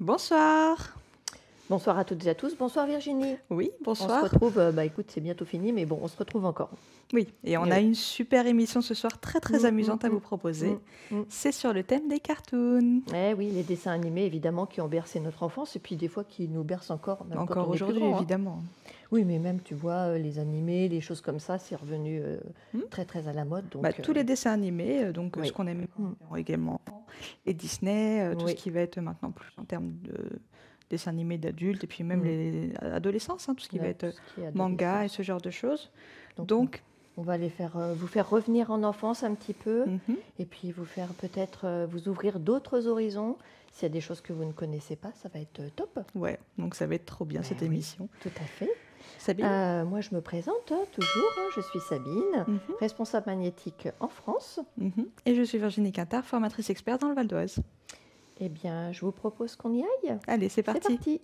Bonsoir. Bonsoir à toutes et à tous. Bonsoir Virginie. Oui, On bonsoir. se retrouve, écoute, c'est bientôt fini, mais bon, on se retrouve encore. Oui, et on a une super émission ce soir très amusante à vous proposer. Mm. C'est sur le thème des cartoons. Eh oui, les dessins animés, évidemment, qui ont bercé notre enfance et puis des fois qui nous bercent encore, même quand Encore on est plus aujourd'hui, grand, hein. évidemment. Oui, mais même, tu vois, les animés, les choses comme ça, c'est revenu très, très à la mode. Donc, Tous les dessins animés, donc oui. ce qu'on aime également, les Disney, tout Oui. ce qui va être maintenant plus en termes de dessins animés d'adultes, et puis même les adolescences, tout ce qui va être tout ce qui est manga et adolescence. ce genre de choses. Donc, on va vous faire revenir en enfance un petit peu, et puis vous faire peut-être vous ouvrir d'autres horizons. S'il y a des choses que vous ne connaissez pas, ça va être top. Ouais, donc ça va être trop bien cette émission. Tout à fait. Sabine moi, je me présente toujours. Je suis Sabine, responsable magnétique en France. Et je suis Virginie Quintard, formatrice experte dans le Val d'Oise. Eh bien, je vous propose qu'on y aille. Allez, c'est parti. C'est parti.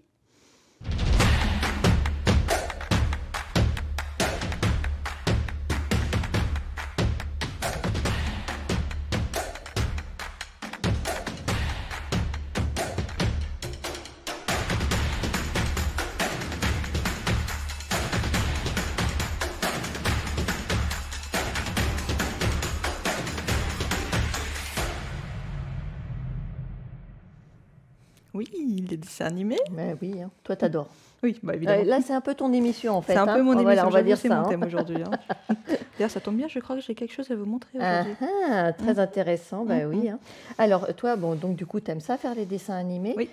Oui, les dessins animés. Mais oui, hein. Toi, t'adores. Oui, évidemment. Là, c'est un peu ton émission, en fait. C'est un peu mon émission, on va dire c'est ça. mon thème aujourd'hui. D'ailleurs, ça tombe bien, je crois que j'ai quelque chose à vous montrer aujourd'hui. Très intéressant, oui. Hein. Alors, toi, donc du coup, tu aimes ça, faire les dessins animés. Oui.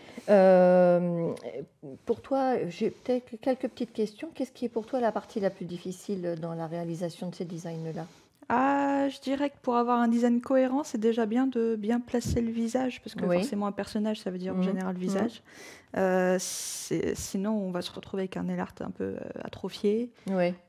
Pour toi, j'ai peut-être quelques petites questions. Qu'est-ce qui est pour toi la partie la plus difficile dans la réalisation de ces designs-là ? Je dirais que pour avoir un design cohérent, c'est déjà bien de bien placer le visage, parce que forcément un personnage, ça veut dire en général le visage. Sinon, on va se retrouver avec un nail art un peu atrophié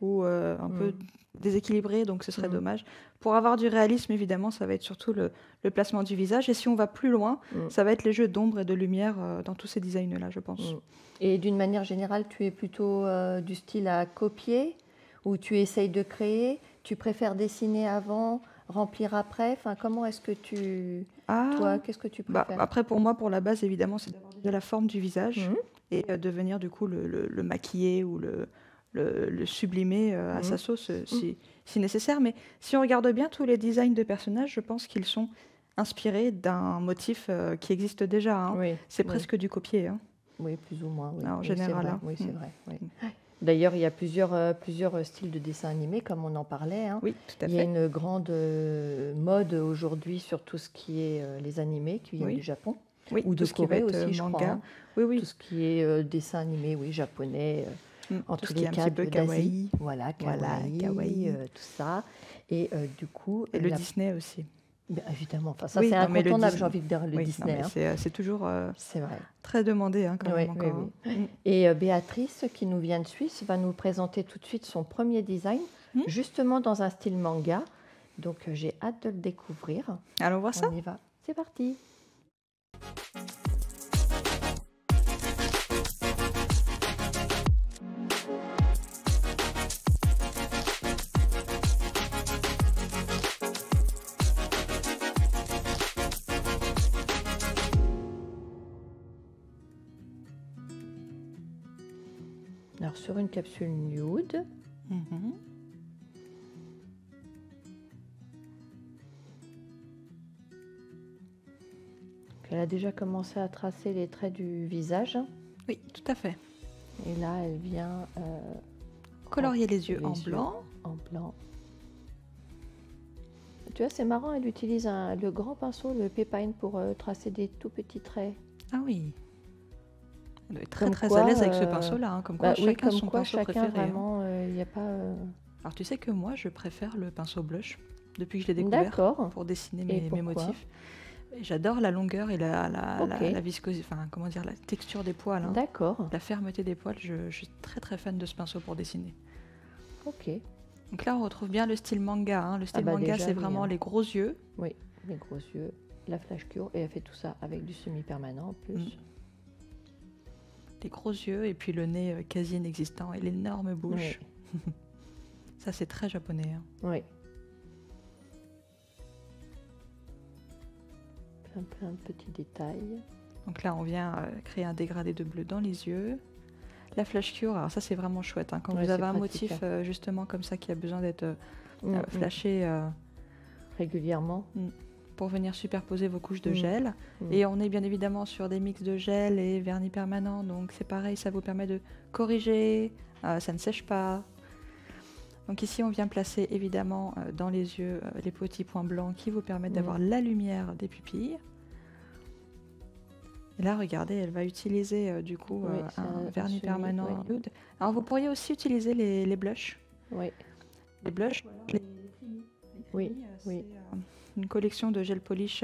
ou un peu déséquilibré, donc ce serait dommage. Pour avoir du réalisme, évidemment, ça va être surtout le placement du visage. Et si on va plus loin, ça va être les jeux d'ombre et de lumière dans tous ces designs-là, je pense. Et d'une manière générale, tu es plutôt du style à copier ou tu essayes de créer ? Tu préfères dessiner avant, remplir après ? Enfin, comment est-ce que tu... Toi, qu'est-ce que tu préfères ? Après, pour moi, pour la base, évidemment, c'est d'avoir déjà la forme du visage et de venir, du coup, le maquiller ou le sublimer à sa sauce si nécessaire. Mais si on regarde bien tous les designs de personnages, je pense qu'ils sont inspirés d'un motif qui existe déjà. Hein. C'est presque du copier. Hein. Oui, plus ou moins. Oui. En général. Oui, c'est vrai. Oui. D'ailleurs, il y a plusieurs styles de dessins animés, comme on en parlait. Hein. Oui, tout à fait. Il y a une grande mode aujourd'hui sur tout ce qui est les animés qui viennent du Japon. Ou de Corée aussi, je crois. Hein. Oui. Tout ce qui est dessin animé, japonais, en tous les cas d'Asie. Voilà, kawaii, tout ça. Et du coup... Et le Disney aussi. Bien, évidemment, ça c'est incontournable, j'ai envie de dire, le Disney. C'est toujours c'est vrai. Très demandé quand même encore. Oui. Et Béatrice, qui nous vient de Suisse, va nous présenter tout de suite son premier design, justement dans un style manga. Donc j'ai hâte de le découvrir. Allons voir ça. On y va. C'est parti. Alors, sur une capsule nude. Elle a déjà commencé à tracer les traits du visage. Oui, tout à fait. Et là, elle vient... colorier les yeux en blanc. En blanc. Tu vois, c'est marrant, elle utilise le grand pinceau, le P-Pine, pour tracer des tout petits traits. Ah oui. Elle doit être très à l'aise avec ce pinceau-là, comme quoi chacun son pinceau préféré. Vraiment, il n'y a pas... Alors tu sais que moi, je préfère le pinceau blush, depuis que je l'ai découvert, pour dessiner mes motifs. J'adore la longueur et la viscosité, enfin comment dire, la texture des poils. Hein. D'accord. La fermeté des poils, je suis très fan de ce pinceau pour dessiner. Ok. Donc là, on retrouve bien le style manga. Hein. Le style manga, c'est vraiment les gros yeux. Oui, les gros yeux, la flash cure, et elle fait tout ça avec du semi-permanent en plus. Les gros yeux et puis le nez quasi inexistant et l'énorme bouche. Oui. Ça, c'est très japonais. Hein. Oui. Plein de petits détails. Donc là, on vient créer un dégradé de bleu dans les yeux. La flash cure, alors ça c'est vraiment chouette. Hein. Quand vous avez un motif justement comme ça qui a besoin d'être flashé régulièrement, pour venir superposer vos couches de gel. Et on est bien évidemment sur des mix de gel et vernis permanent, donc c'est pareil, ça vous permet de corriger, ça ne sèche pas. Donc ici on vient placer évidemment dans les yeux les petits points blancs qui vous permettent d'avoir la lumière des pupilles. Et là regardez, elle va utiliser du coup un vernis permanent nude. Alors vous pourriez aussi utiliser les blushs. Oui. Les blushs, oui. Une collection de gel polish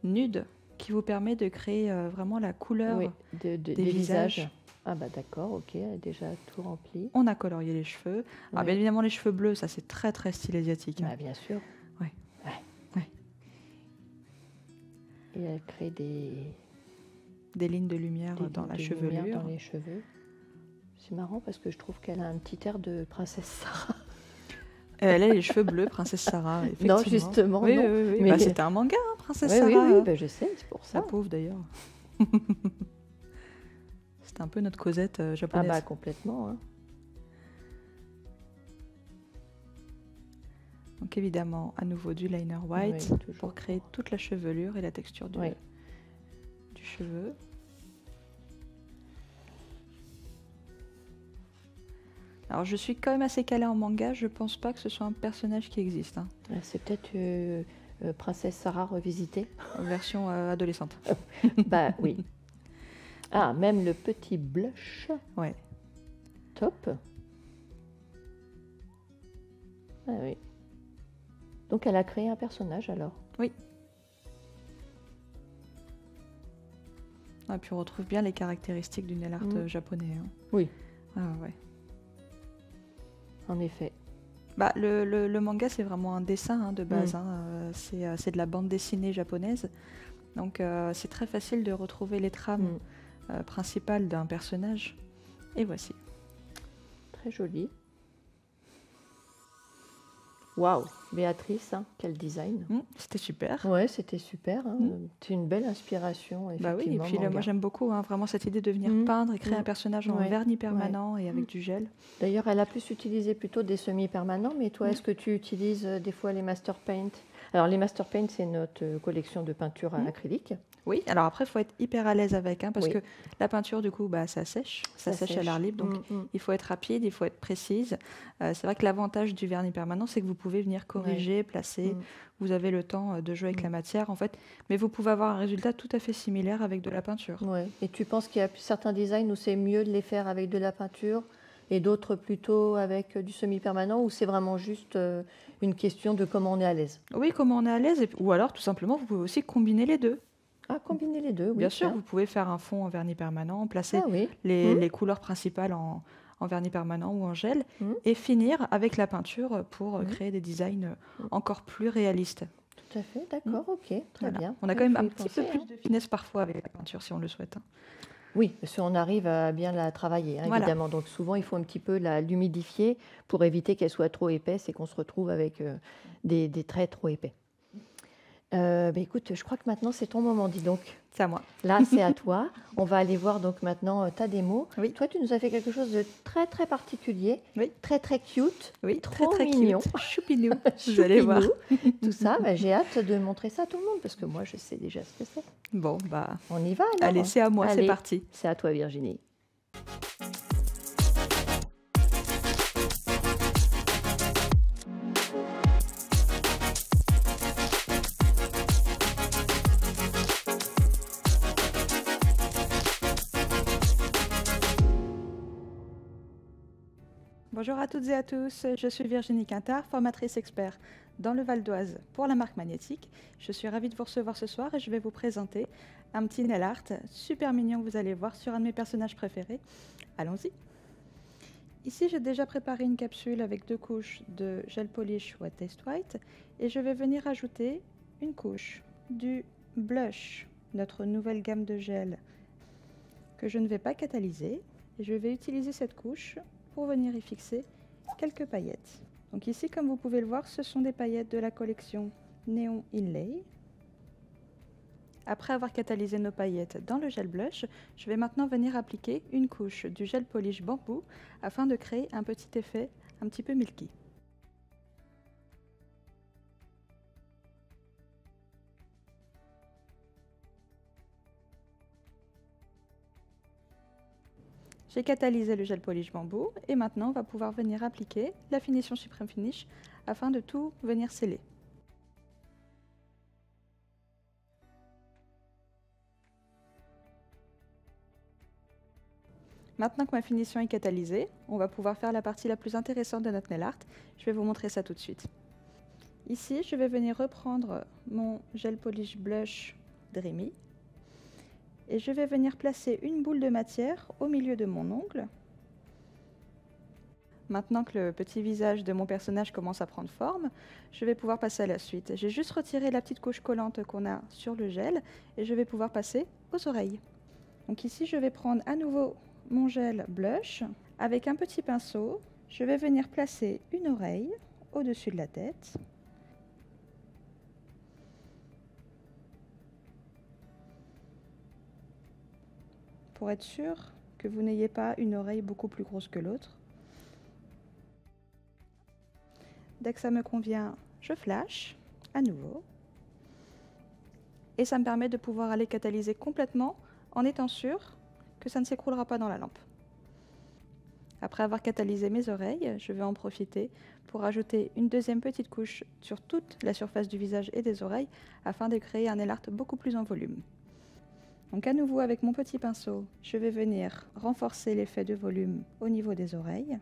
nude qui vous permet de créer vraiment la couleur des visages. Ah bah d'accord, ok, déjà tout rempli. On a colorié les cheveux. Alors bien évidemment les cheveux bleus, ça c'est très très style asiatique. Ah, bien sûr. Ouais. Et elle crée des lignes de lumière dans la chevelure. Dans les cheveux. C'est marrant parce que je trouve qu'elle a un petit air de princesse Sarah. Elle a les cheveux bleus, Princesse Sarah, effectivement. Non, justement, oui, non. Oui. Mais... c'était un manga, hein, Princesse Sarah. Oui, bah, je sais, c'est pour ça. La pauvre, d'ailleurs. C'était un peu notre Cosette japonaise. Ah bah, complètement. Hein. Donc, évidemment, à nouveau du liner white pour créer toute la chevelure et la texture du cheveu. Alors, je suis quand même assez calée en manga, je pense pas que ce soit un personnage qui existe. Hein. C'est peut-être Princesse Sarah revisitée. En version adolescente. Bah oui. Ah, même le petit blush. Ouais. Top. Ah oui. Donc elle a créé un personnage alors. Oui. Et puis on retrouve bien les caractéristiques du nail art japonais. Hein. Oui. Ah ouais. En effet. Bah, le manga, c'est vraiment un dessin de base. Hein. C'est de la bande dessinée japonaise. Donc, c'est très facile de retrouver les trames principales d'un personnage. Et voici. Très joli. Waouh, Béatrice, hein, quel design. C'était super. Ouais, c'était super. Hein. C'est une belle inspiration, effectivement. Bah oui, et puis là, moi j'aime beaucoup vraiment cette idée de venir peindre et créer un personnage en vernis permanent et avec du gel. D'ailleurs, elle a plus utilisé plutôt des semi-permanents, mais toi, est-ce que tu utilises des fois les Master Paint? Alors, les Master Paint, c'est notre collection de peinture à acrylique. Oui, alors après, il faut être hyper à l'aise avec, parce que la peinture, du coup, ça sèche à l'air libre, donc il faut être rapide, il faut être précise. C'est vrai que l'avantage du vernis permanent, c'est que vous pouvez venir corriger, placer, vous avez le temps de jouer avec la matière, en fait, mais vous pouvez avoir un résultat tout à fait similaire avec de la peinture. Ouais. Et tu penses qu'il y a certains designs où c'est mieux de les faire avec de la peinture et d'autres plutôt avec du semi-permanent, ou c'est vraiment juste une question de comment on est à l'aise? Oui, comment on est à l'aise, ou alors tout simplement, vous pouvez aussi combiner les deux. Ah, combiner les deux, oui. Bien sûr, vous pouvez faire un fond en vernis permanent, placer les couleurs principales en vernis permanent ou en gel, et finir avec la peinture pour créer des designs encore plus réalistes. Tout à fait, d'accord, ok, très bien. On a quand même un petit peu plus de finesse parfois avec la peinture si on le souhaite. Oui, parce qu'on arrive à bien la travailler, évidemment. Donc souvent, il faut un petit peu l'humidifier pour éviter qu'elle soit trop épaisse et qu'on se retrouve avec des traits trop épais. Écoute, je crois que maintenant, c'est ton moment, dis donc. C'est à moi. Là, c'est à toi. On va aller voir donc maintenant ta démo. Oui. Toi, tu nous as fait quelque chose de très, très particulier, très, très cute, trop très mignon. Cute. Choupinou, vous allez voir. Tout ça, j'ai hâte de montrer ça à tout le monde, parce que moi, je sais déjà ce que c'est. Bon, on y va alors. Allez, c'est à moi, c'est parti. C'est à toi, Virginie. Bonjour à toutes et à tous, je suis Virginie Quintard, formatrice expert dans le Val d'Oise pour la marque Magnétique. Je suis ravie de vous recevoir ce soir et je vais vous présenter un petit nail art super mignon que vous allez voir sur un de mes personnages préférés. Allons-y. Ici, j'ai déjà préparé une capsule avec 2 couches de gel polish Wet Test White et je vais venir ajouter une couche du blush, notre nouvelle gamme de gel que je ne vais pas catalyser. Et je vais utiliser cette couche pour venir y fixer quelques paillettes. Donc ici, comme vous pouvez le voir, ce sont des paillettes de la collection Neon Inlay. Après avoir catalysé nos paillettes dans le gel blush, je vais maintenant venir appliquer une couche du gel polish bambou afin de créer un petit effet un petit peu milky. J'ai catalysé le gel polish bambou et maintenant on va pouvoir venir appliquer la finition Supreme Finish afin de tout venir sceller. Maintenant que ma finition est catalysée, on va pouvoir faire la partie la plus intéressante de notre nail art. Je vais vous montrer ça tout de suite. Ici, je vais venir reprendre mon gel polish blush Dreamy et je vais venir placer une boule de matière au milieu de mon ongle. Maintenant que le petit visage de mon personnage commence à prendre forme, je vais pouvoir passer à la suite. J'ai juste retiré la petite couche collante qu'on a sur le gel et je vais pouvoir passer aux oreilles. Donc ici, je vais prendre à nouveau mon gel blush. Avec un petit pinceau, je vais venir placer une oreille au-dessus de la tête. Pour être sûr que vous n'ayez pas une oreille beaucoup plus grosse que l'autre. Dès que ça me convient, je flash à nouveau. Et ça me permet de pouvoir aller catalyser complètement en étant sûr que ça ne s'écroulera pas dans la lampe. Après avoir catalysé mes oreilles, je vais en profiter pour ajouter une deuxième petite couche sur toute la surface du visage et des oreilles afin de créer un nail art beaucoup plus en volume. Donc à nouveau avec mon petit pinceau, je vais venir renforcer l'effet de volume au niveau des oreilles.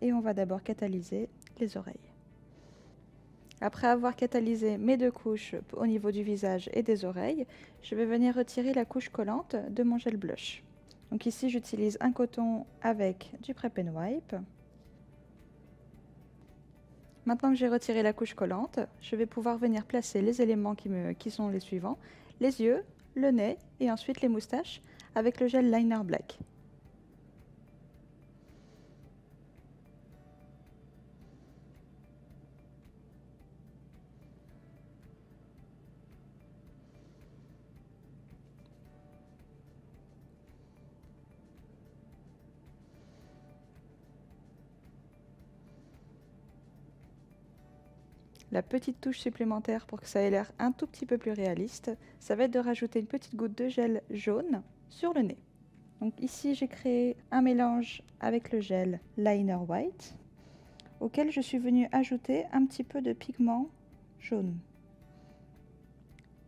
Et on va d'abord catalyser les oreilles. Après avoir catalysé mes deux couches au niveau du visage et des oreilles, je vais venir retirer la couche collante de mon gel blush. Donc ici, j'utilise un coton avec du Prep and Wipe. Maintenant que j'ai retiré la couche collante, je vais pouvoir venir placer les éléments qui sont les suivants, les yeux, le nez et ensuite les moustaches avec le gel Liner Black. La petite touche supplémentaire pour que ça ait l'air un tout petit peu plus réaliste, ça va être de rajouter une petite goutte de gel jaune sur le nez. Donc ici, j'ai créé un mélange avec le gel Liner White, auquel je suis venue ajouter un petit peu de pigment jaune.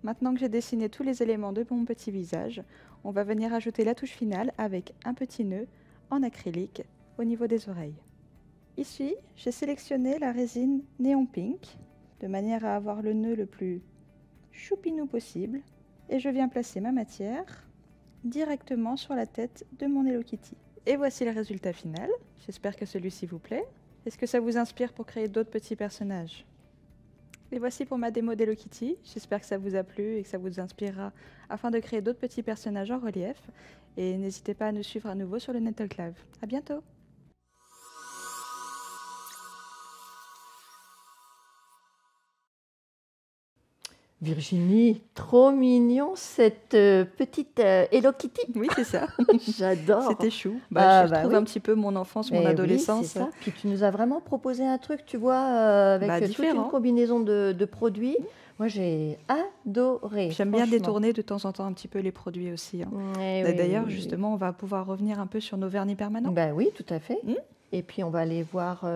Maintenant que j'ai dessiné tous les éléments de mon petit visage, on va venir ajouter la touche finale avec un petit nœud en acrylique au niveau des oreilles. Ici, j'ai sélectionné la résine Neon Pink, de manière à avoir le nœud le plus choupinou possible. Et je viens placer ma matière directement sur la tête de mon Hello Kitty. Et voici le résultat final. J'espère que celui-ci vous plaît. Est-ce que ça vous inspire pour créer d'autres petits personnages? Et voici pour ma démo d'Hello Kitty. J'espère que ça vous a plu et que ça vous inspirera afin de créer d'autres petits personnages en relief. Et n'hésitez pas à nous suivre à nouveau sur le Nettleclave. À bientôt! Virginie, trop mignon cette petite Hello Kitty. Oui, c'est ça. J'adore. C'était chou. Je retrouve un petit peu mon enfance, mon adolescence. Oui, c'est ça. Puis tu nous as vraiment proposé un truc, tu vois, avec toute une combinaison de produits. Moi, j'ai adoré. J'aime bien détourner de temps en temps un petit peu les produits aussi. Hein. D'ailleurs, justement, on va pouvoir revenir un peu sur nos vernis permanents. Oui, tout à fait. Et puis, on va aller voir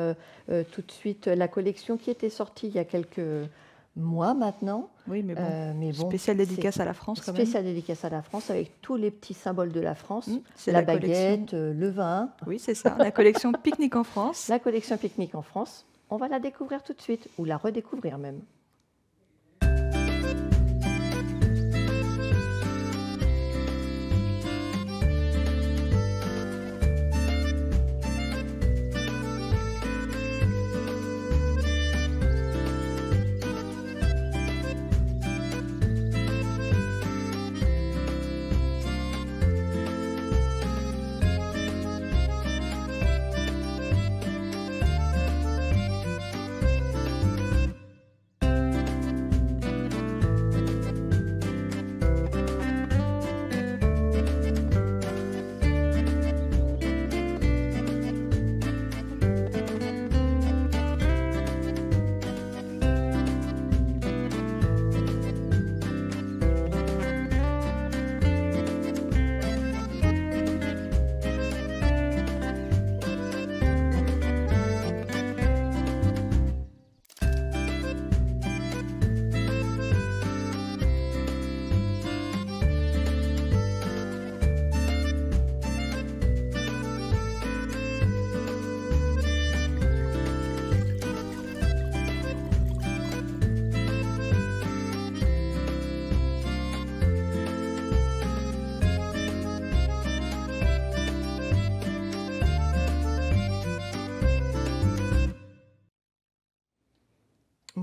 tout de suite la collection qui était sortie il y a quelques mois maintenant. Oui, mais bon, spéciale dédicace à la France quand même. Spéciale dédicace à la France avec tous les petits symboles de la France. C'est la baguette, le vin. Oui, c'est ça, la collection Pique-Nique en France. La collection Pique-Nique en France. On va la découvrir tout de suite, ou la redécouvrir même.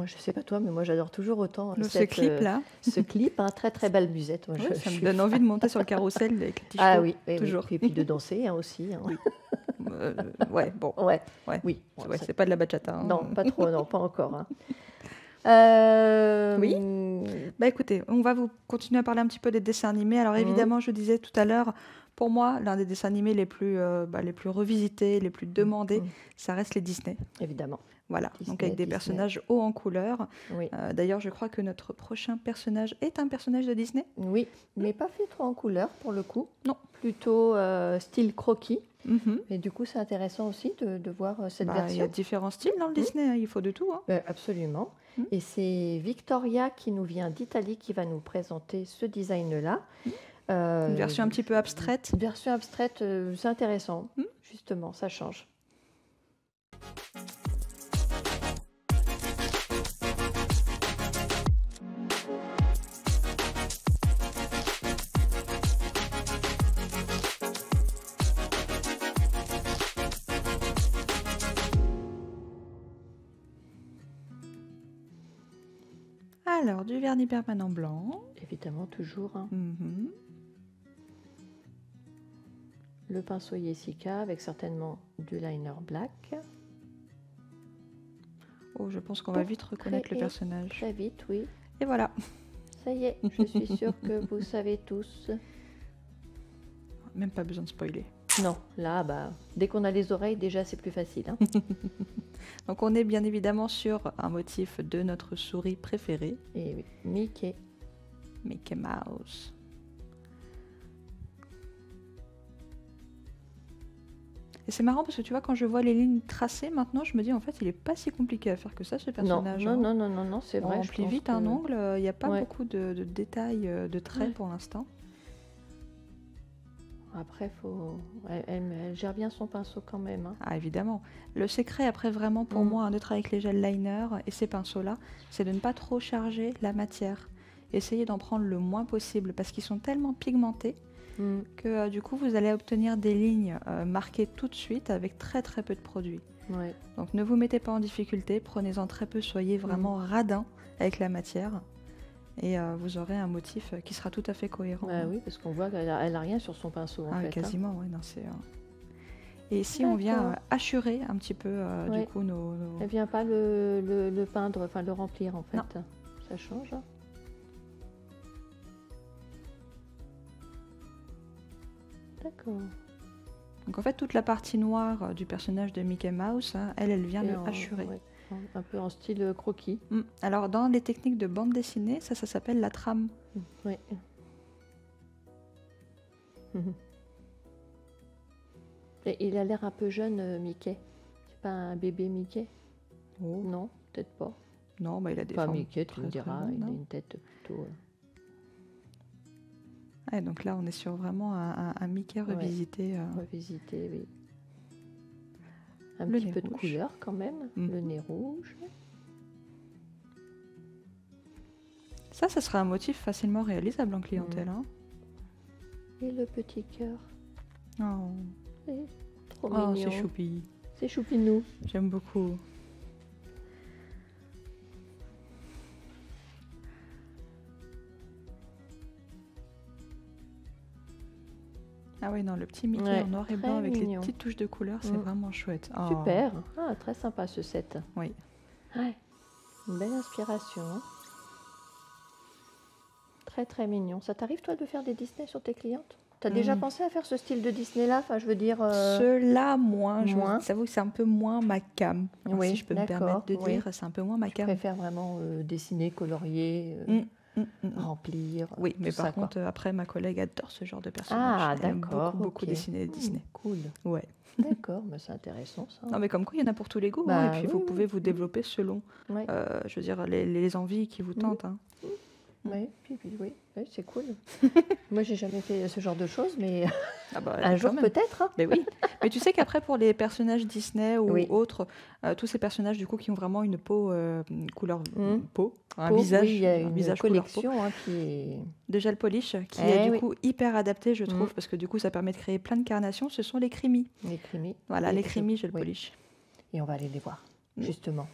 moi, je sais pas toi, mais moi, j'adore toujours autant ce clip-là. Ce clip, très très belle musette. Moi, ça me donne envie de monter sur le carrousel avec les petits chevaux. Ah oui, toujours. Oui. Et puis de danser aussi. Oui. Bon. Ouais. Oui. C'est pas de la bachata. Non, pas trop, non, pas encore. Oui. Écoutez, on va vous continuer à parler un petit peu des dessins animés. Alors évidemment, je disais tout à l'heure, pour moi, l'un des dessins animés les plus revisités, les plus demandés, ça reste les Disney. Évidemment. Voilà, donc avec des personnages hauts en couleur. Oui. D'ailleurs, je crois que notre prochain personnage est un personnage de Disney. Oui, mais pas fait trop en couleur pour le coup. Non. Plutôt style croquis. Et du coup, c'est intéressant aussi de voir cette version. Il y a différents styles dans le Disney, il faut de tout. Absolument. Et c'est Victoria qui nous vient d'Italie qui va nous présenter ce design-là. Une version un petit peu abstraite. Une version abstraite, c'est intéressant. Justement, ça change. Alors, du vernis permanent blanc. Évidemment, toujours. Le pinceau Jessica avec certainement du liner black. Oh, je pense qu'on va vite reconnaître le personnage. Très vite, oui. Et voilà. Ça y est, je suis sûre que vous savez tous. Même pas besoin de spoiler. Non, là, dès qu'on a les oreilles, déjà, c'est plus facile. Donc, on est bien évidemment sur un motif de notre souris préférée. Et oui, Mickey. Mickey Mouse. Et c'est marrant parce que tu vois, quand je vois les lignes tracées maintenant, je me dis en fait, il est pas si compliqué à faire que ça, ce personnage. Non, c'est vrai. On remplit vite un ongle, il n'y a pas beaucoup de détails, de traits pour l'instant. Après, elle gère bien son pinceau quand même. Ah, évidemment. Le secret, après, vraiment, pour moi, de travailler avec les gels liner et ces pinceaux-là, c'est de ne pas trop charger la matière. Essayez d'en prendre le moins possible parce qu'ils sont tellement pigmentés que du coup, vous allez obtenir des lignes marquées tout de suite avec très très peu de produits. Ouais. Donc, ne vous mettez pas en difficulté, prenez-en très peu, soyez vraiment radin avec la matière. Et vous aurez un motif qui sera tout à fait cohérent. Oui, parce qu'on voit qu'elle a rien sur son pinceau. En fait, quasiment, oui. Et ici, on vient hachurer un petit peu du coup nos... Elle vient pas le peindre, enfin le remplir en fait. Non. Ça change. D'accord. Donc en fait, toute la partie noire du personnage de Mickey Mouse, elle vient le hachurer. Ouais. Un peu en style croquis. Alors, dans les techniques de bande dessinée, ça s'appelle la trame. Oui. Et il a l'air un peu jeune, Mickey. C'est pas un bébé Mickey? Oh. Non, peut-être pas. Non, il a des formes Mickey, tu me diras, il a une tête plutôt... donc là, on est sur vraiment un Mickey revisité. Revisité, oui. Un petit peu de couleur quand même, le nez rouge. Ça sera un motif facilement réalisable en clientèle. Et le petit cœur. Oh, c'est trop mignon. C'est choupi. C'est choupinou. J'aime beaucoup. Ah oui, non, le petit Mickey en noir et blanc avec les petites touches de couleur, c'est vraiment chouette. Oh. Super. Très sympa ce set. Oui. Ouais. Une belle inspiration. Très très mignon. Ça t'arrive toi de faire des Disney sur tes clientes? T'as déjà pensé à faire ce style de Disney-là? Enfin, je veux dire... Ceux-là, moins. J'avoue que c'est un peu moins ma cam. Oui, si je peux me permettre de dire, c'est un peu moins ma cam. Je préfère vraiment dessiner, colorier... remplir. Oui, mais par contre, après, ma collègue adore ce genre de personnage. Ah, d'accord. Beaucoup dessiner Disney. Cool. Ouais. D'accord, mais c'est intéressant ça. Non, mais comme quoi, il y en a pour tous les goûts. Et puis, vous pouvez vous développer selon, je veux dire, les envies qui vous tentent. Oui, oui, c'est cool. Moi, j'ai jamais fait ce genre de choses, mais bah, un jour peut-être. Hein. Mais oui. Mais tu sais qu'après, pour les personnages Disney ou autres, tous ces personnages du coup qui ont vraiment une peau couleur peau, un visage, il y a une visage collection qui est de gel polish qui est du coup hyper adapté, je trouve, parce que du coup, ça permet de créer plein de carnations. Ce sont les Crimi. Les Crimi. Voilà, les Crimi gel polish. Et on va aller les voir, justement.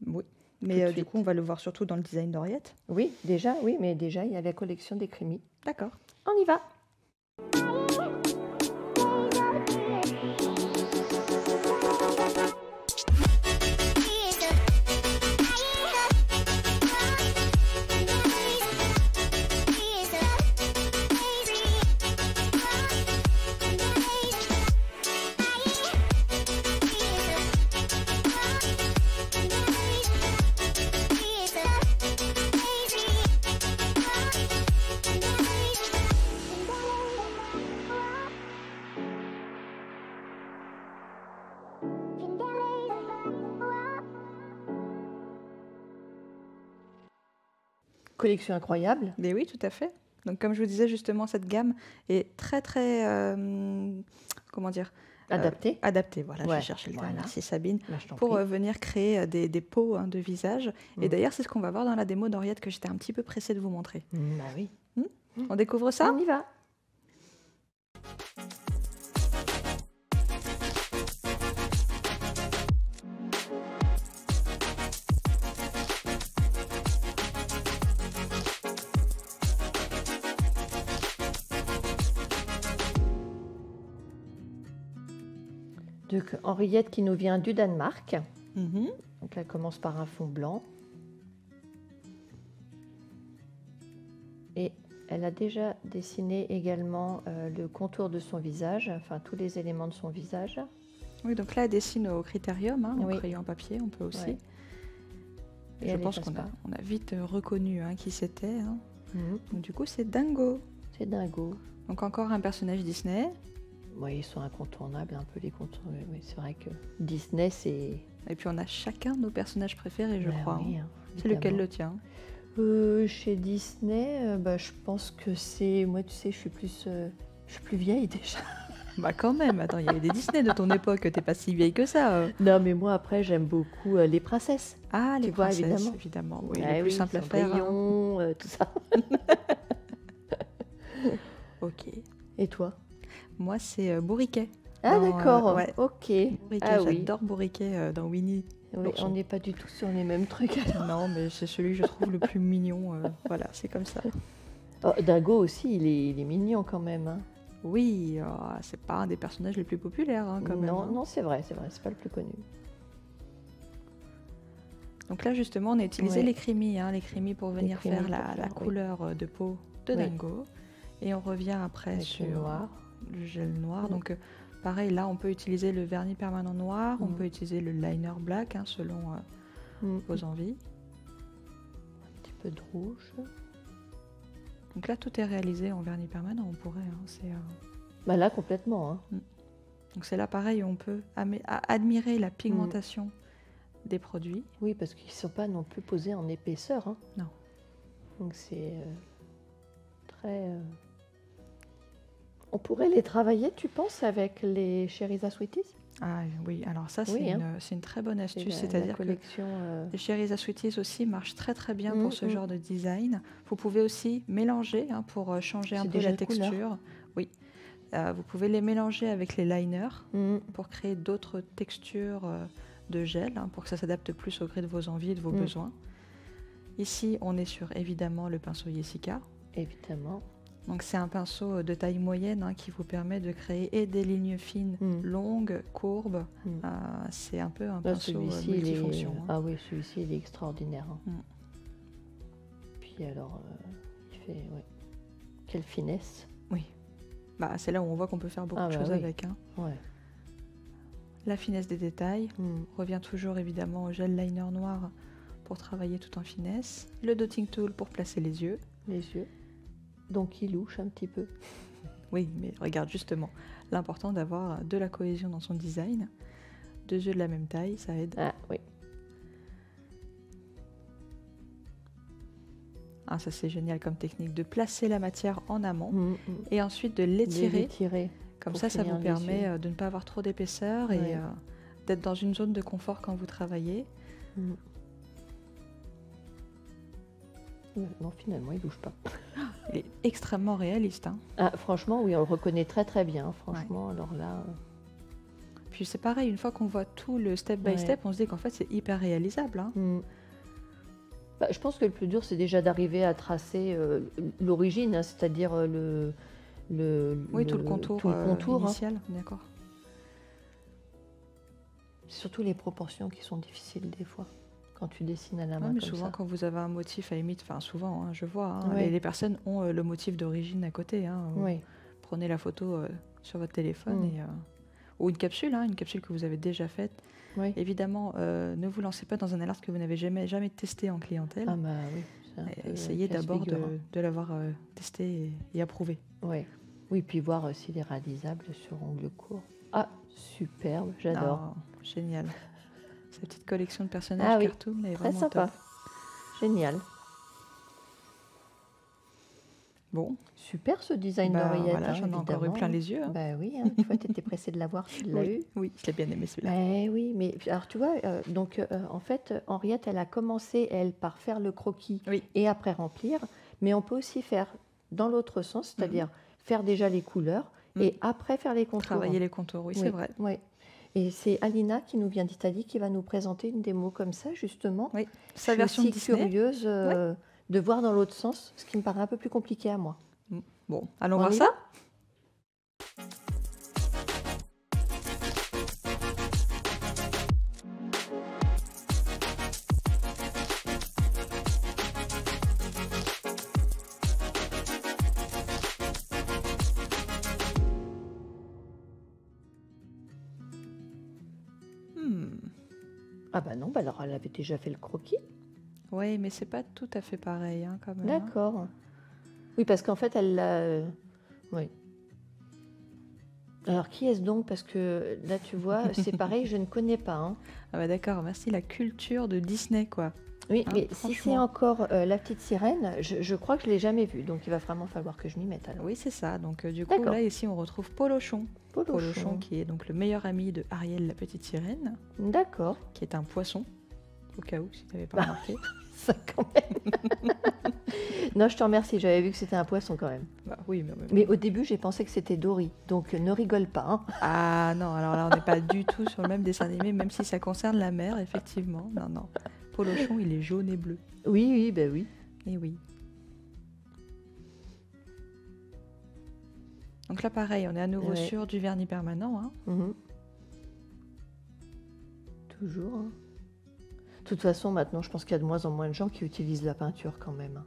Oui. Mais du coup, on va le voir surtout dans le design d'Henriette. Oui, mais déjà, il y a la collection des Crémy. D'accord. On y va. Collection incroyable. Mais oui, tout à fait. Donc, comme je vous disais, justement, cette gamme est très, très... comment dire Adaptée. Adaptée, voilà, j'ai cherché le terme. Voilà. Merci Sabine. Bah, pour venir créer des peaux de visage. Et d'ailleurs, c'est ce qu'on va voir dans la démo d'Henriette que j'étais un petit peu pressée de vous montrer. Bah oui. On découvre ça? On y va. Donc, Henriette qui nous vient du Danemark. Donc, elle commence par un fond blanc. Et elle a déjà dessiné également le contour de son visage, enfin tous les éléments de son visage. Oui, donc là, elle dessine au critérium, au Oui. crayon papier, on peut aussi. Ouais. Et je pense qu'on a vite reconnu qui c'était. Donc du coup, c'est Dingo. C'est Dingo. Donc encore un personnage Disney. Oui, ils sont incontournables, un peu les contours. Oui, c'est vrai que Disney, c'est... Et puis on a chacun nos personnages préférés, je crois. Oui, c'est lequel le tien? Chez Disney, je pense que c'est... Moi, tu sais, je suis plus vieille déjà. Bah quand même, attends, il y avait des Disney de ton époque, t'es pas si vieille que ça. Non, mais moi, après, j'aime beaucoup les princesses. Ah, les princesses, vois, évidemment. Oui, le plus simple à faire. Tout ça. Ok. Et toi? Moi, c'est Bourriquet. Ah, d'accord, ouais. Ok. Bourriquet, j'adore Bourriquet dans Winnie. Oui, on n'est pas du tout sur les mêmêmes trucs. Non, mais c'est celui que je trouve le plus mignon. Voilà, c'est comme ça. Oh, Dingo aussi, il est mignon quand même. Oui, c'est pas un des personnages les plus populaires quand même. Non, c'est vrai, c'est pas le plus connu. Donc là, justement, on a utilisé les Crémy pour venir faire la couleur de peau de Dingo. Et on revient après avec sur le gel noir. Donc pareil, là, on peut utiliser le vernis permanent noir, on peut utiliser le liner black, selon vos envies. Un petit peu de rouge. Donc là, tout est réalisé en vernis permanent, on pourrait. Là, complètement. Donc c'est là, pareil, on peut admirer la pigmentation des produits. Oui, parce qu'ils ne sont pas non plus posés en épaisseur. Non. Donc c'est très... On pourrait les travailler, tu penses, avec les Cheriza Sweeties? Ah oui, alors ça, c'est une très bonne astuce. C'est-à-dire que les Cheriza Sweeties aussi marchent très très bien pour ce genre de design. Vous pouvez aussi mélanger pour changer un peu la texture. Oui. Vous pouvez les mélanger avec les liners pour créer d'autres textures de gel, pour que ça s'adapte plus au gré de vos envies et de vos besoins. Ici, on est sur, évidemment, le pinceau Jessica. Évidemment. Donc c'est un pinceau de taille moyenne qui vous permet de créer et des lignes fines, longues, courbes. C'est un peu un pinceau multifonction. Ah oui, celui-ci, il est extraordinaire. Puis alors, il fait... Quelle finesse. Oui. C'est là où on voit qu'on peut faire beaucoup de choses avec. La finesse des détails. On revient toujours évidemment au gel liner noir pour travailler tout en finesse. Le dotting tool pour placer les yeux. Les yeux. Donc il louche un petit peu. Oui, mais regarde justement, l'important d'avoir de la cohésion dans son design. 2 yeux de la même taille, ça aide. Ah oui. Ah, ça c'est génial comme technique, de placer la matière en amont et ensuite de l'étirer. Comme ça vous permet de ne pas avoir trop d'épaisseur et d'être dans une zone de confort quand vous travaillez. Non, finalement, il ne bouge pas. Il est extrêmement réaliste. Ah, franchement, oui, on le reconnaît très très bien. Franchement, alors là... Puis c'est pareil, une fois qu'on voit tout le step by step, on se dit qu'en fait, c'est hyper réalisable. Bah, je pense que le plus dur, c'est déjà d'arriver à tracer l'origine, hein, c'est-à-dire oui, tout le contour initial. Hein. D'accord. C'est surtout les proportions qui sont difficiles des fois, quand tu dessines à la main mais comme souvent, ça. quand vous avez un motif à limite, enfin souvent, hein, je vois, hein, Oui. les personnes ont le motif d'origine à côté. Hein, Oui. Prenez la photo sur votre téléphone ou une capsule que vous avez déjà faite. Oui. Évidemment, ne vous lancez pas dans un nail art que vous n'avez jamais testé en clientèle. Ah bah oui. Essayez d'abord de l'avoir testé et approuvé. Oui. Oui, puis voir s'il est réalisable sur ongles courts. Ah, superbe, j'adore. Oh, génial. Cette petite collection de personnages cartoon est très vraiment sympa. top. Génial. Bon. Super ce design d'oreillette. Voilà, j'en ai encore eu plein les yeux. Hein. Bah oui, hein, tu vois, tu étais pressée de l'avoir, tu l'as eu. Oui, je l'ai bien aimé celui-là. Oui, mais alors tu vois, en fait, Henriette, elle a commencé, elle, par faire le croquis et après remplir, mais on peut aussi faire dans l'autre sens, c'est-à-dire faire déjà les couleurs et après faire les contours. Travailler les contours, oui, c'est vrai. Oui. Et c'est Alina qui nous vient d'Italie qui va nous présenter une démo comme ça, justement. Oui, sa version Disney. Je suis curieuse de voir dans l'autre sens, ce qui me paraît un peu plus compliqué à moi. Bon, allons voir ça. Ah bah non, alors elle avait déjà fait le croquis. Oui, mais c'est pas tout à fait pareil hein, quand même. D'accord. Hein. Oui, parce qu'en fait, elle l'a... oui. Alors, qui est-ce donc? Parce que là, tu vois, c'est pareil, je ne connais pas. Hein. Ah bah d'accord, merci, la culture de Disney, quoi. Oui, hein, mais si c'est encore La Petite Sirène, je crois que je ne l'ai jamais vue, donc il va vraiment falloir que je m'y mette. Alors. Oui, c'est ça. Donc du coup, là, ici, on retrouve Polochon. Polochon, qui est donc le meilleur ami de Ariel, la Petite Sirène. D'accord. Qui est un poisson, au cas où, si tu n'avais pas remarqué. Ça, quand même. Non, je te remercie, j'avais vu que c'était un poisson quand même. Bah, oui, mais au début, j'ai pensé que c'était Dory, donc ne rigole pas. Hein. Ah non, alors là, on n'est pas du tout sur le même dessin animé, même si ça concerne la mer, effectivement. Non, non. Polochon, il est jaune et bleu. Oui, ben oui. Et oui. Donc là, pareil, on est à nouveau sur du vernis permanent. Hein. Toujours. Hein. De toute façon, maintenant, je pense qu'il y a de moins en moins de gens qui utilisent la peinture quand même.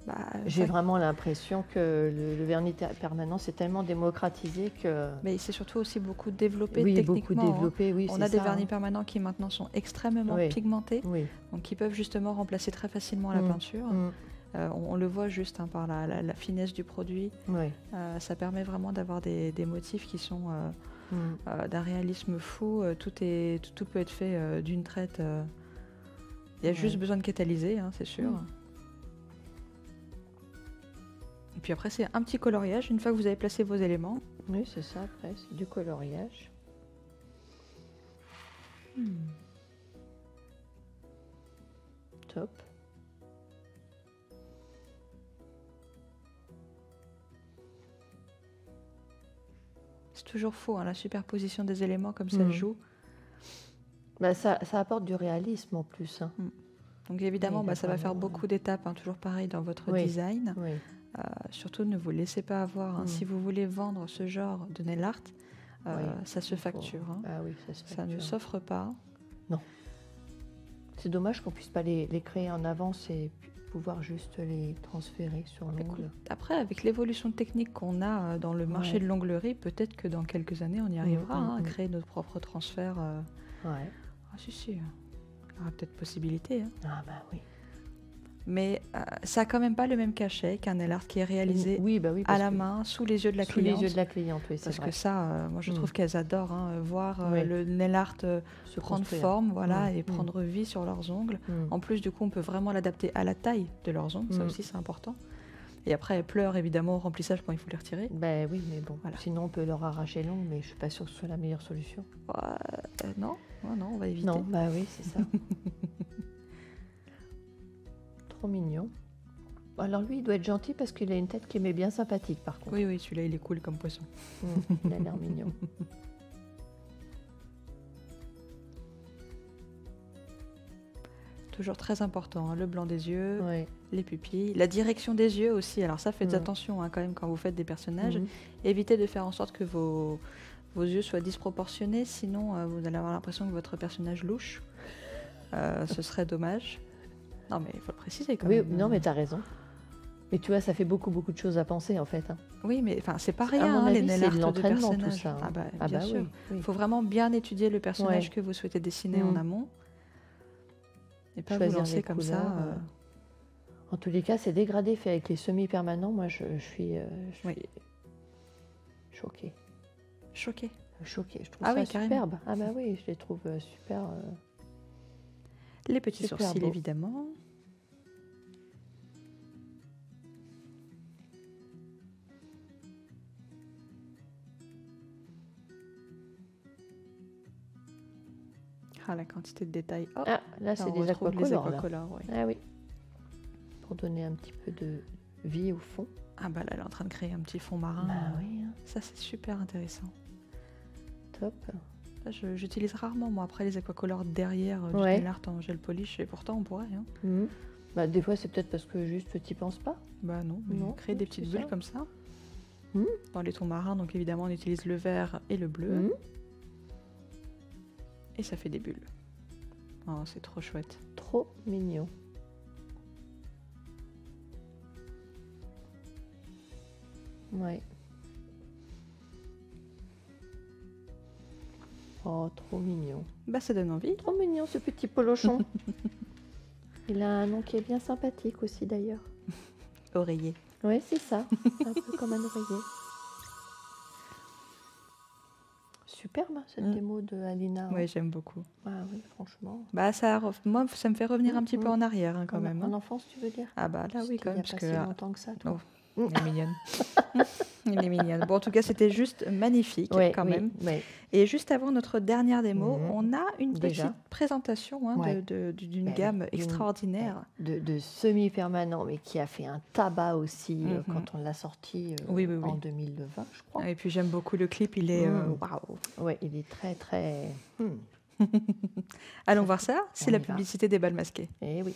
Bah, j'ai vraiment l'impression que le vernis permanent, c'est tellement démocratisé que... Mais c'est surtout aussi beaucoup développé techniquement. Beaucoup développé, oui, on a des vernis permanents qui maintenant sont extrêmement pigmentés, donc qui peuvent justement remplacer très facilement la peinture. On le voit juste hein, par la finesse du produit. Ça permet vraiment d'avoir des motifs qui sont d'un réalisme fou. Tout peut être fait d'une traite. Il y a juste besoin de catalyser, hein, c'est sûr. Et puis après, c'est un petit coloriage une fois que vous avez placé vos éléments. Oui, c'est ça, après, c'est du coloriage. Top. C'est toujours faux, hein, la superposition des éléments comme ça joue. Bah, ça apporte du réalisme en plus. Hein. Donc évidemment, ça va faire beaucoup d'étapes, hein, toujours pareil dans votre design. Surtout, ne vous laissez pas avoir. Hein. Si vous voulez vendre ce genre de nail art, ça se facture. Hein. Ah oui, ça ne s'offre pas. Non. C'est dommage qu'on ne puisse pas les créer en avance et pouvoir juste les transférer sur l'ongle. Après, avec l'évolution technique qu'on a dans le marché de l'onglerie, peut-être que dans quelques années, on y arrivera à créer notre propre transfert. Ah si, il y aura peut-être possibilité. Hein. Ah bah oui. Mais ça n'a quand même pas le même cachet qu'un nail art qui est réalisé à la main, sous les yeux de la cliente. Sous les yeux de la cliente, oui, c'est Parce vrai. que ça, moi je trouve qu'elles adorent voir le nail art prendre forme et prendre vie sur leurs ongles. En plus, du coup, on peut vraiment l'adapter à la taille de leurs ongles, ça aussi c'est important. Et après, elles pleurent évidemment au remplissage quand il faut les retirer. Ben oui, mais bon, sinon on peut leur arracher l'ongle, mais je ne suis pas sûre que ce soit la meilleure solution. Non, on va éviter. Non, bah oui, c'est ça. Trop mignon. Alors lui, il doit être gentil parce qu'il a une tête qui m'est bien sympathique par contre. Oui, celui-là, il est cool comme poisson. Il a l'air mignon. Toujours très important, hein, le blanc des yeux, Ouais. les pupilles, la direction des yeux aussi. Alors ça, faites attention hein, quand même quand vous faites des personnages. Évitez de faire en sorte que vos yeux soient disproportionnés, sinon vous allez avoir l'impression que votre personnage louche. Ce serait dommage. Non mais il faut le préciser quand même. Non mais t'as raison. Mais tu vois, ça fait beaucoup de choses à penser en fait. Hein. Oui, mais c'est pas À rien, mon hein, avis, les nail c'est art de de l'entraînement, tout personnages. ça, hein. Bien sûr. Oui, oui. Il faut vraiment bien étudier le personnage Ouais. que vous souhaitez dessiner en amont. Et pas Choisir vous lancer les comme couleurs, ça. En tous les cas, c'est dégradé fait avec les semi-permanents. Moi, je suis choquée. Choqué. Choquée. Je trouve Ah ça oui, carrément. superbe. Ah bah oui, je les trouve super. Les petits Super sourcils, beau. évidemment. Ah, la quantité de détails. Oh, Ah, là, c'est on des retrouve les aquacolores. là. aquacolores, ouais. Ah oui. Pour donner un petit peu de vie au fond. Ah bah là, elle est en train de créer un petit fond marin. Bah oui, hein. Ça, c'est super intéressant. Top. Là, j'utilise rarement, moi, après les aquacolores derrière du Ouais. nail art en gel polish, et pourtant, on pourrait. Hein. Mhm. Bah, des fois, c'est peut-être parce que juste tu penses pas. Bah non, Non, créer des petites c'est bulles ça. comme ça. Mhm. Dans les tons marins, donc évidemment, on utilise le vert et le bleu. Mhm. Et ça fait des bulles. Oh, c'est trop chouette. Trop mignon. Ouais. Oh, trop mignon. Bah, ça donne envie. Trop mignon ce petit polochon. Il a un nom qui est bien sympathique aussi d'ailleurs. Oreiller. Oui, c'est ça. Un peu comme un oreiller. Superbe cette démo de Alina. Oui, j'aime beaucoup. Ah oui, franchement. Bah, moi, ça me fait revenir un petit peu en arrière, hein, quand même. En hein. enfance, tu veux dire? Ah bah là, oui, quand même. Il n'y a pas si longtemps que ça, toi. Oh, elle est mignonne. Elle est mignonne. Bon, en tout cas, c'était juste magnifique, Ouais, quand oui, même. ouais. Et juste avant notre dernière démo, on a une Déjà. petite présentation hein, Ouais. d'une Ben, gamme d'une- extraordinaire. de semi-permanent, mais qui a fait un tabac aussi quand on l'a sorti Oui, oui, en oui. 2020, je crois. Et puis j'aime beaucoup le clip, il est waouh. Ouais, il est très, très... Allons voir ça, c'est On la y va. publicité des balles masquées. Eh oui.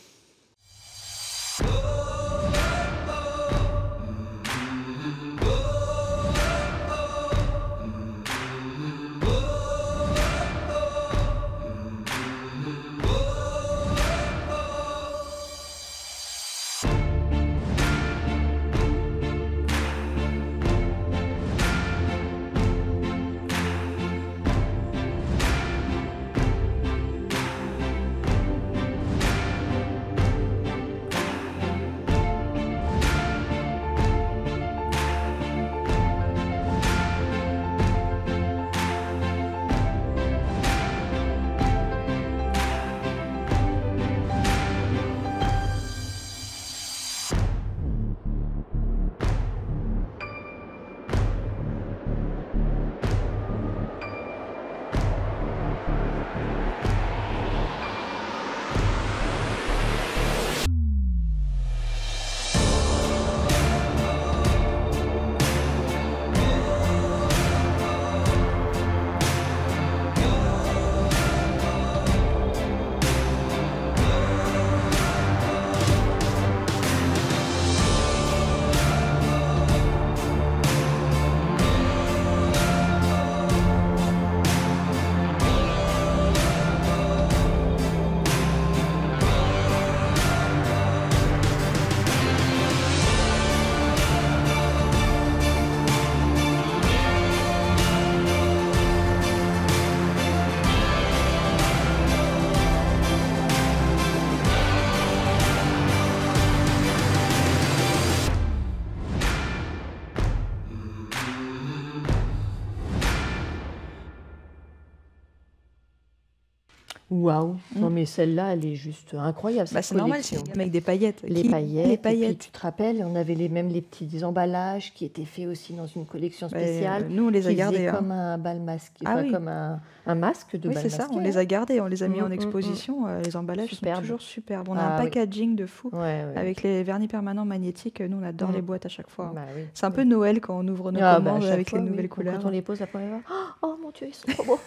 Waouh. Non, mais celle-là, elle est juste incroyable. Bah, cette c'est normal, c'est collection. une gamme avec des paillettes. Les Qui- paillettes. Les Et puis, paillettes. tu te rappelles, on avait même les petits emballages qui étaient faits aussi dans une collection Bah, spéciale. nous, on les a qui gardés, faisaient hein. comme un bal masqué, Ah enfin, oui. comme un masque de Oui, bal c'est ça, masqué. on les a gardés, on les a mis en Mm, exposition. Les emballages Superbe. sont toujours superbes. On a Ah un oui. packaging de fou. Ouais, ouais. Avec les vernis permanents magnétiques, nous, on adore les boîtes à chaque fois. Bah oui. C'est un peu Noël quand on ouvre nos Ah, bah, à commandes chaque avec fois, les oui. nouvelles couleurs. Quand on les pose la première fois, oh mon Dieu, ils sont trop beaux.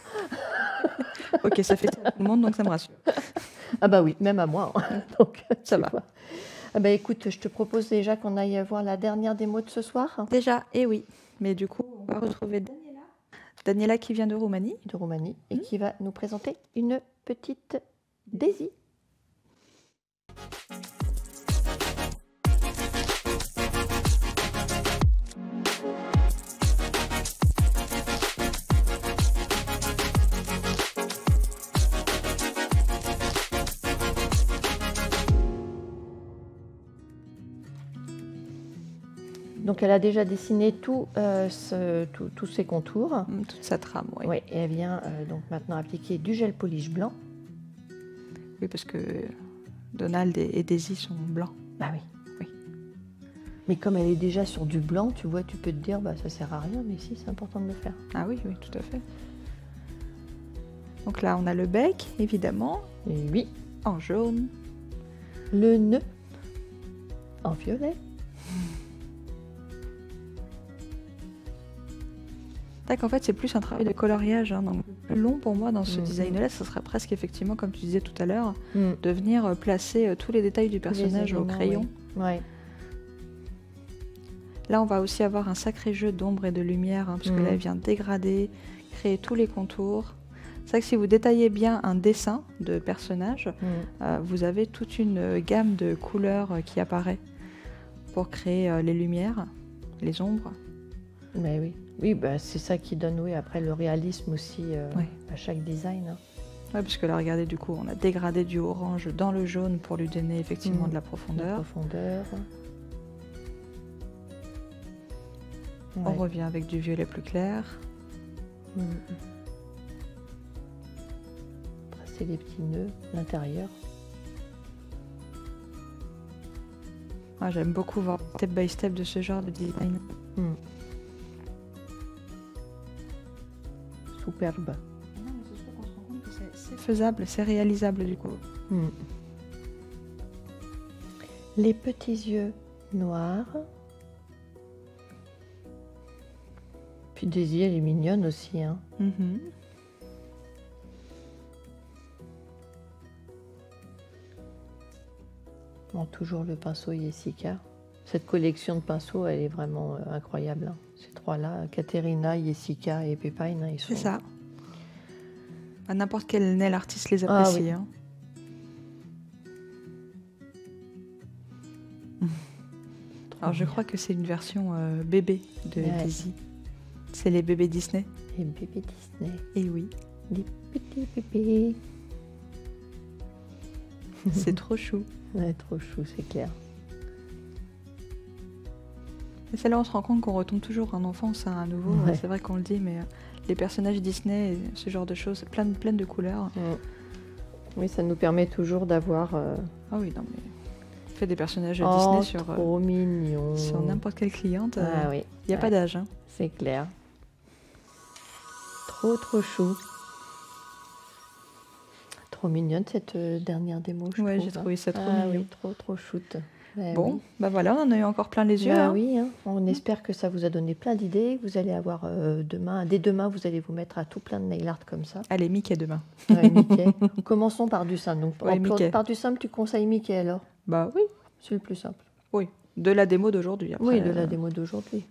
Ok, ça fait tout le monde, donc ça me rassure. Ah bah oui, même à moi. Hein. Donc, ça va. Ah bah écoute, je te propose déjà qu'on aille voir la dernière démo de ce soir. Déjà, et oui. Mais du coup, on va retrouver Daniela. Daniela qui vient de Roumanie. Et qui va nous présenter une petite Daisy. Donc elle a déjà dessiné tous ses contours. Toute sa trame, oui. Oui, et elle vient donc maintenant appliquer du gel polish blanc. Oui, parce que Donald et Daisy sont blancs. Bah oui. Mais comme elle est déjà sur du blanc, tu vois, tu peux te dire, bah ça sert à rien, mais si, c'est important de le faire. Ah oui, tout à fait. Donc là, on a le bec, évidemment. Et oui. En jaune. Le nœud en violet. En fait, c'est plus un travail de coloriage. Hein, donc, le plus long pour moi dans ce design-là, ce serait presque effectivement, comme tu disais tout à l'heure, de venir placer tous les détails du personnage au crayon. Oui. Ouais. Là, on va aussi avoir un sacré jeu d'ombre et de lumière, hein, parce que là, elle vient dégrader, créer tous les contours. C'est vrai que si vous détaillez bien un dessin de personnage, vous avez toute une gamme de couleurs qui apparaît pour créer les lumières, les ombres. Mais oui. Oui, bah, c'est ça qui donne après le réalisme aussi à chaque design. Hein. Oui, parce que là, regardez, du coup, on a dégradé du orange dans le jaune pour lui donner effectivement de la profondeur. On revient avec du violet plus clair. Tracer les petits nœuds, l'intérieur. J'aime beaucoup voir step by step de ce genre de design. Superbe. C'est sûr qu'on se rend compte que c'est faisable, c'est réalisable du coup. Les petits yeux noirs. Puis Daisy, elle est mignonne aussi. Hein. Bon, toujours le pinceau Jessica. Cette collection de pinceaux, elle est vraiment incroyable. Hein. Ces trois-là, Caterina, Jessica et Pepine, ils sont... C'est ça. À n'importe quel nail artiste les apprécie. Ah, oui. Alors je crois que c'est une version bébé de Daisy. C'est les bébés Disney. Les bébés Disney. Et oui. Les petits bébés. C'est trop chou. Ouais, trop chou, c'est clair. Et c'est là où on se rend compte qu'on retombe toujours en enfance à nouveau. Ouais. C'est vrai qu'on le dit, mais les personnages Disney, ce genre de choses, plein de couleurs. Oui, ça nous permet toujours d'avoir... Ah oui, non mais... fait des personnages Disney sur... trop mignon. Sur n'importe quelle cliente. Oui. Il n'y a pas d'âge. Hein. C'est clair. Trop chou. Trop mignonne cette dernière démo, je trouve. J'ai trouvé ça trop mignon. Oui, trop shoot. Bon, bah voilà, on en a eu encore plein les yeux. Oui, hein. On espère que ça vous a donné plein d'idées. Vous allez avoir dès demain, vous allez vous mettre à tout plein de nail art comme ça. Allez, Mickey demain. Mickey. Commençons par du simple. Donc, par du simple, tu conseilles Mickey alors? Bah oui. C'est le plus simple. Oui, de la démo d'aujourd'hui. Oui, de la démo d'aujourd'hui.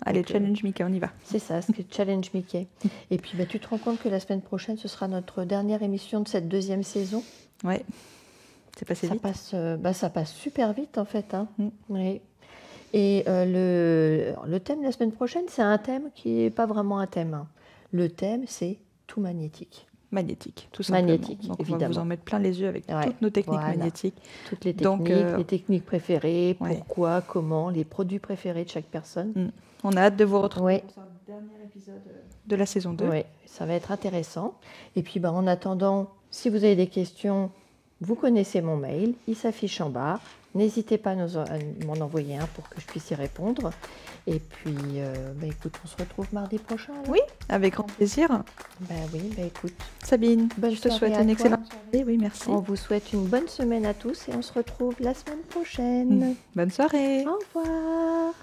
Allez, challenge Mickey, on y va. C'est ça, c'est challenge Mickey. Et puis, tu te rends compte que la semaine prochaine, ce sera notre dernière émission de cette deuxième saison. Ouais. C'est passé vite. Ça passe super vite en fait. Hein. Oui. Et le thème de la semaine prochaine, c'est un thème qui n'est pas vraiment un thème. Hein. Le thème, c'est tout magnétique. Magnétique, tout simplement. Magnétique, donc évidemment. On va vous en mettre plein les yeux avec toutes nos techniques magnétiques. Toutes les techniques, les techniques préférées, pourquoi, comment, les produits préférés de chaque personne. On a hâte de vous retrouver pour ce dernier épisode de la saison 2. Oui, ça va être intéressant. Et puis, en attendant, si vous avez des questions, vous connaissez mon mail, il s'affiche en bas. N'hésitez pas à m'en envoyer un pour que je puisse y répondre. Et puis, écoute, on se retrouve mardi prochain. Alors. Oui, avec grand plaisir. Écoute. Sabine, je te souhaite une excellente soirée. Oui, merci. On vous souhaite une bonne semaine à tous et on se retrouve la semaine prochaine. Bonne soirée. Au revoir.